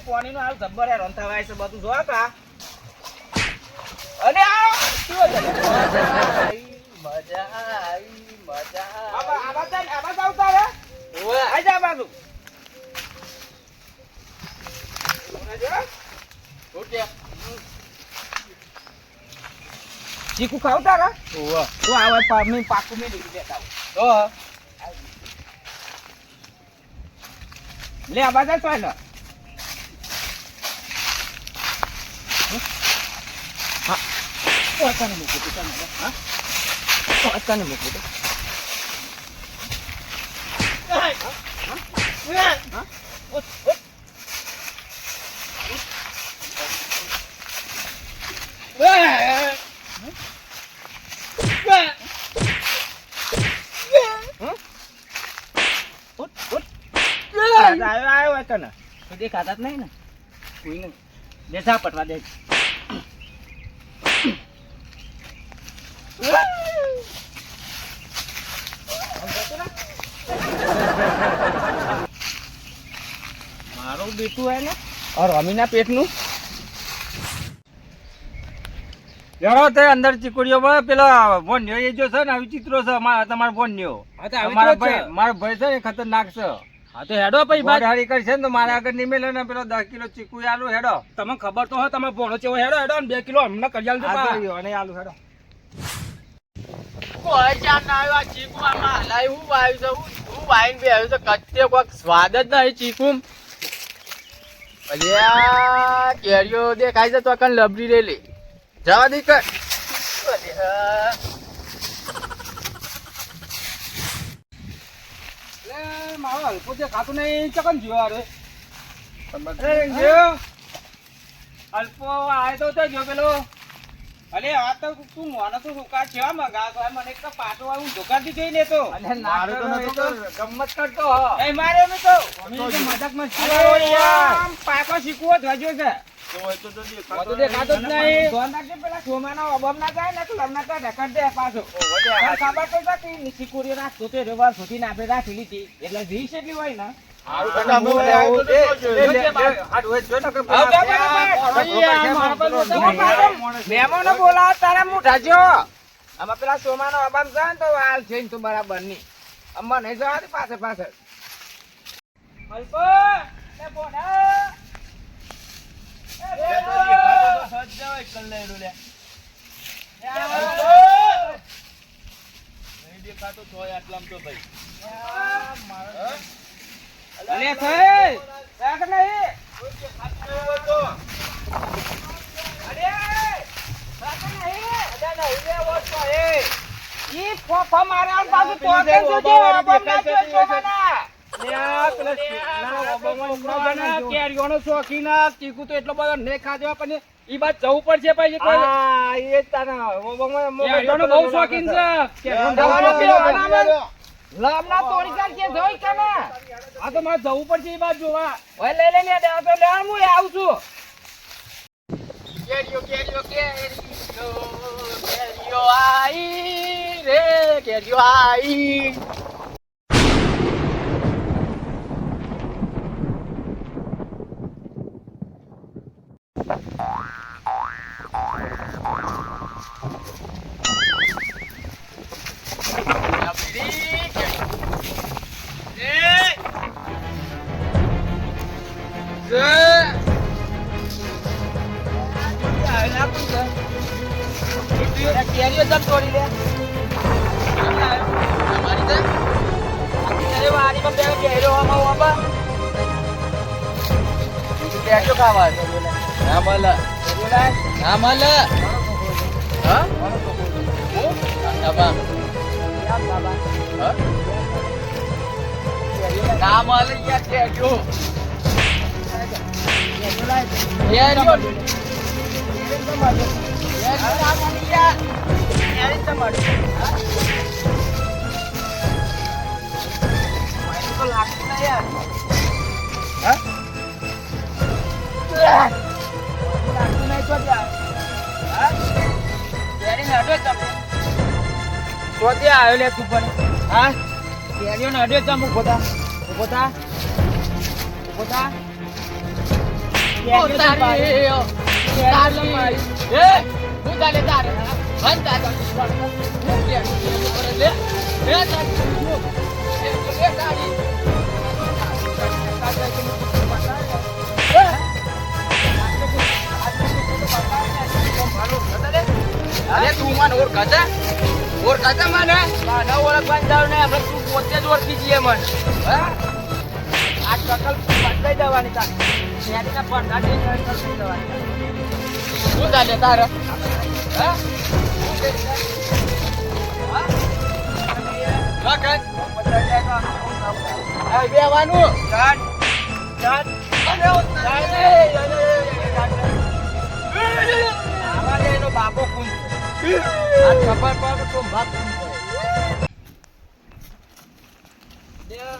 પાણીનો હાલ જબ્બર યાર રંધાવાય છે બધું જો કા અને આ મજા આવી આવા જાવ તારે ઓય આઈ જા બાજુ ઓકે ચીકુ ખાવ તારા ઓવા તો આવે પામી પાકું મે દીધી બેટા તો લે આ બાજા ચાલ હા ઓ તને મૂકી દે તને હા ઓ તને મૂકી દે આવ્યો તને તો દેખાતા જ નહીં ને કોઈ નહીં દેખા પટવા દે મારું બેટું હે ને और રમીના પેટનું યારો તે અંદર ચીકુડીઓ માં પેલા બોન્યો એ જો છે ને વિચિત્રો છે તમારો બોન્યો મારો ભાઈ છે ને ખતરનાક છે હા તો હેડો પછી બાદ હારી કરશે ને તો મારે આગળ નહીં મેલે ને પેલો 10 કિલો ચીકુ આલુ હેડો તમને ખબર તો હોય તમે ભોણો ચેવો હેડો હેડો ને 2 કિલો હમણાં કરી આલજો અને આલુ હેડો કોઈ ચાર ના આવ્યો આ ચીકુ આમાં હલાય હું વાયું છે હું વાઈન બી આવ્યું છે કચ્ચે કોઈક સ્વાદ જ નહીં ચીકુ અલ્યા કેરીઓ દેખાય છે તો કન લબડી રેલી જવા દી કર મારો હલકો જે ખાતું નહીં ચકન જીવો રે અલ્પો આય તો જો પેલો અલે આ તો તું મોનો તો રૂકા છે મગા તો મને એક પાટો આવું ધોકાથી જોઈ લેતો અને નારો તો ગમ્મત કરતો હ એ મારે મે તો અમે તો મજાક મસ્તી આમ પાકો શીખવો ધ્વજો છે તો દેખાતો જ નહીં ધોન રાખજે પેલા છોમાનો અબમ ના જાય ને તો લમના કા ઢકડ દે પાછો ખબર તો છે કે શીકુરી રાખતો તે રેવા સુધી ને આપણે રાખી લીધી એટલે રીસ એટલી હોય ને મહેમાનો બોલાવ તારા મુઠા જો આમાં પેલા સોમાનો અબામ છે ને તો હાલ છે તો બરાબર નહીં અમ્મા નહીં જવા દે પાછળ પાછળ અલ્પો એ બોના અલે થઈ રાખ નહીં અરે રાખ નહીં અડા નહીં રે ઓછો એ ઈ ફોફા મારે આમ પાછું પોકે જોજે અબમના જો છોકરા લ્યા પેલા ઓબમના કેરીઓનો શોખીના ચીકુ તો એટલો બધો ને ખાજો પણ ઈ બાદ જવું પડશે પછી હા એ તારા ઓબમનો કેરીઓનો બહુ શોખીન છે કેરીઓનો લમના તોડી કાઢજે જોઈ કને આ તો મારે જવું પડશે ઈ બાદ જોવા ઓય લઈ લે ને તો લે હું આવું છું કેરીઓ આઈ રે કેરીઓ આઈ કેરીઓ જમ તોડી લે વાડીમાં બે કેરીઓ આમાં વાપા કેરીઓ ખાવા ના મળે ના મળે હા બાબા ના મળે યાર કેરીઓ આવ્યો લે તું પણ હા કેરીઓ ને અડ્યો જમ ઉભો થા અરે તું મને ઓળખાતા મને ન ઓળખવાની જાવ ને આપણે તું પોતે જ ઓળખી જઈએ મને હા આ શકલ બદલાઈ જવાની તાર ત્યાંથી પડદા થઈ જવાની શું ચાલે તારે હા શું કે છે હા હા બેવાનું ચાલ ચાલ આવા એનો બાપો કુંજ આ ખબર પર તો ભાગ કુંજ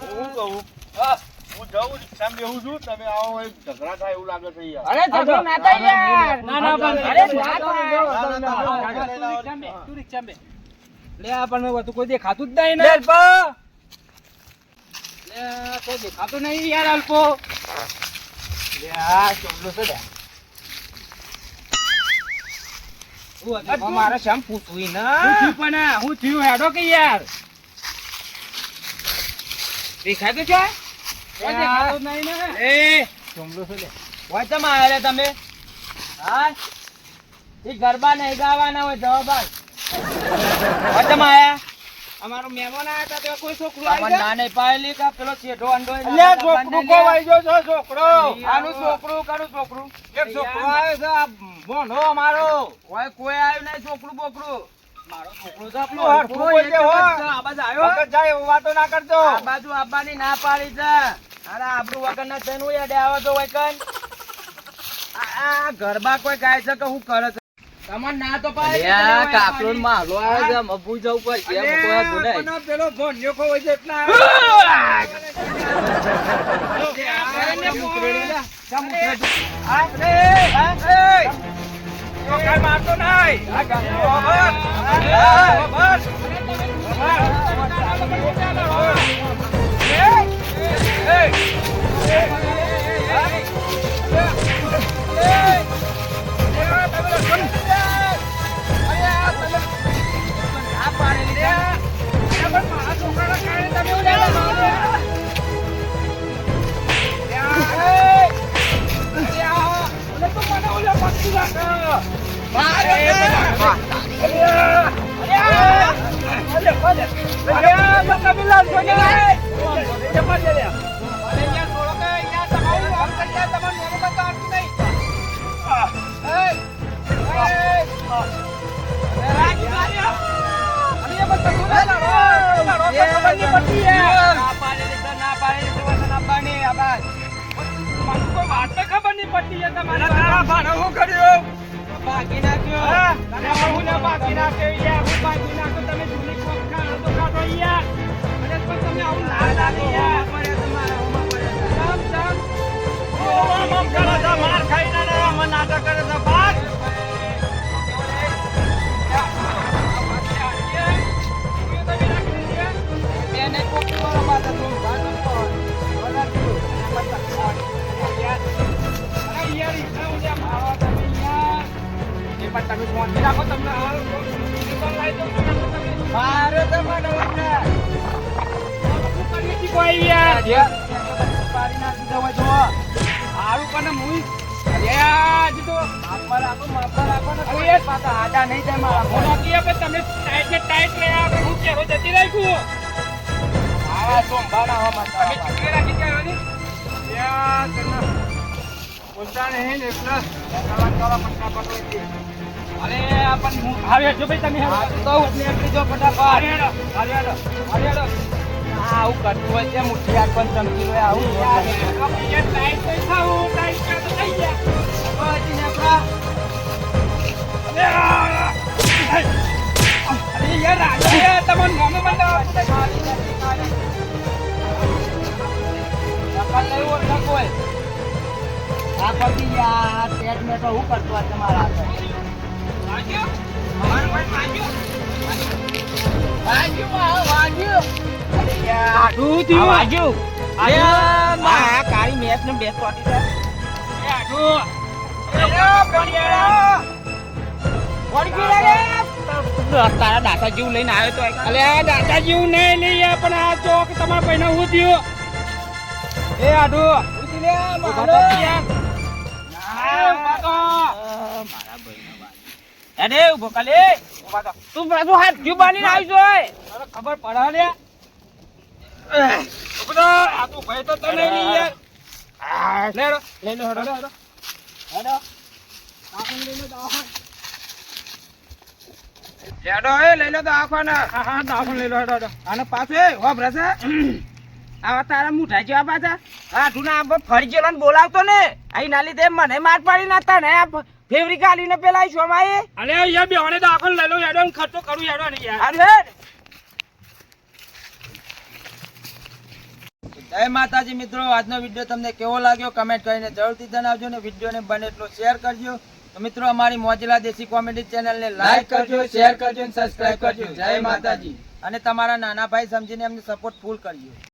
હું કહું હું જાઉં રિક્ષામાં બેહું છું તમે આવો હોય ઝઘડા થાય એવું લાગે છે યાર અરે ઝઘડો ના થાય યાર ના, ના, અરે ના થાય. તું રિક્ષામાં બે. લે આ પણ મેં કોઈ દેખાતું જ નહીં ને લે બા લે કોઈ દેખાતું નહીં યાર અલ્પો લે આ ચોમલો છે લે મારે શેમ પૂછવું ના પણ હું થયું હેડો કે યાર દેખાતું છે કોઈ દેખાતું જ નહીં ને એ ચોમલો છે લે હોય તમે આયા તમે હા એ ગરબા નહીં ગાવાના હોય જવાબ આલ હોય તમે આયા અમારો મહેમાન આયા હતા તો કોઈ છોકરું તમને આવી ના નહીં પાયેલી કે પેલો શેઠો અંડો અલ્યા છોકરું કો વાઈ ગયો છો છોકરો આનું છોકરું કરું છોકરું એક છોકરો આવ્યો છે આ ભોંડો અમારો કોઈ કોઈ આવ્યું નહીં છોકરું બોકરું મારો છોકરો તો તું હરખું બોલજે હો. આ બાજુ આવ્યો વગર જાય એવું વાતો ના કરજો આ બાજુ આવવાની ના પાડી છે અરે આબરૂ વગર ના થઈને હું યાદ આવો તો હોય કન આ ગરબા કોઈ ગાય છે કે હું કરે છે તમને ના તો પાડે અલ્યા કાકરો ને માલો આવે છે મભુ જવું પડશે એમ કોઈ હતું નહીં. પણ પેલો ભોંડિયો ખોવાય છે એટલે કઈ મારતો નહીં આ ગાંધીઓ ભાગી નાખ્યો માર ખાઈ ના નાટક કરે છે ભાગ બેને કોકી વાળો બાદ હતો મારે તો મને પાડી નાખી દો જો હારું પણ હું હજી તો માપા રાખો ને કોઈ પાછા આડા નહીં જાય મારા મોના કીએ કે તમે ટાઈટ ને ટાઈટ લે આપણે હું કેરો જતી રાખ્યું આ સોમવારના હવા તમે ચૂકે રાખી જાય ને યા કરના બોલતા નહીં ને એટલે કાલા પટ્ટા પટોઈ અરે આપણ હું આવે જો ભાઈ તમે તો ઉપને જો ફટાફટ હરિયાડો હરિયાડો આવું કરતું હોય છે મુઠ્ઠી આગ પણ ચમકી હોય આવું આપણે ટાઈટ થઈ થાઉં ટાઈટ કર તો થઈ ગયા પછી ને આપણા અરે યાર રાજે તમને મોમે મંડાવ ખાલી નથી ખાલી નકલ નહીં ઓળખા કોઈ આ પછી યાર પેટ મેં તો હું કરતો હોય તમારા હાથે વાગ્યો મારું ભાઈ વાગ્યો અરે યાર આટલું થયું વાગ્યું આ કાળી મેચ ને બે ચોટી છે તારા દાદા જેવું લઈને આવ્યો તો અલે આ દાદા જેવું નહીં લઈએ પણ આ ચોક તમારા ભાઈને હું થયું એ આડુ ઉઠી લે મારો અરે ઉભો કાલે તું પાછું હાથ જીવ બાંધીને આવી જોય ખબર પડે લે આ તો ભાઈ તો તને નહીં યાર લેડો લઈ લો હેડો હેડો આપણે લઈને દવાખાને હેડો એ લઈ લો તો આખવાના હા દવાખાને લઈ લો હેડો અને પાછું એ વાપરે છે આવા તારા મુઠા જેવા પાછા હા તું ના ફરી ગયેલો ને બોલાવતો ને અહીં ના લીધે મને માર પાડી નાખતા ને આ ફેવરી કાઢીને પેલા શોમાં એ અલે યાર બેવાને દવાખાને લઈ લો હેડો ને ખર્ચો કરું હેડો ને યાર અરે જય માતાજી મિત્રો, આજનો વિડીયો તમને કેવો લાગ્યો કમેન્ટ કરીને જરૂરથી જણાવજો ને વિડીયોને બને એટલો શેર કરજો. તો મિત્રો અમારી મોજીલા દેશી કોમેડી ચેનલને લાઈક કરજો, શેર કરજો અને સબસ્ક્રાઇબ કરજો. જય માતાજી. અને તમારા નાના ભાઈ સમજીને એમને સપોર્ટ ફૂલ કરજો.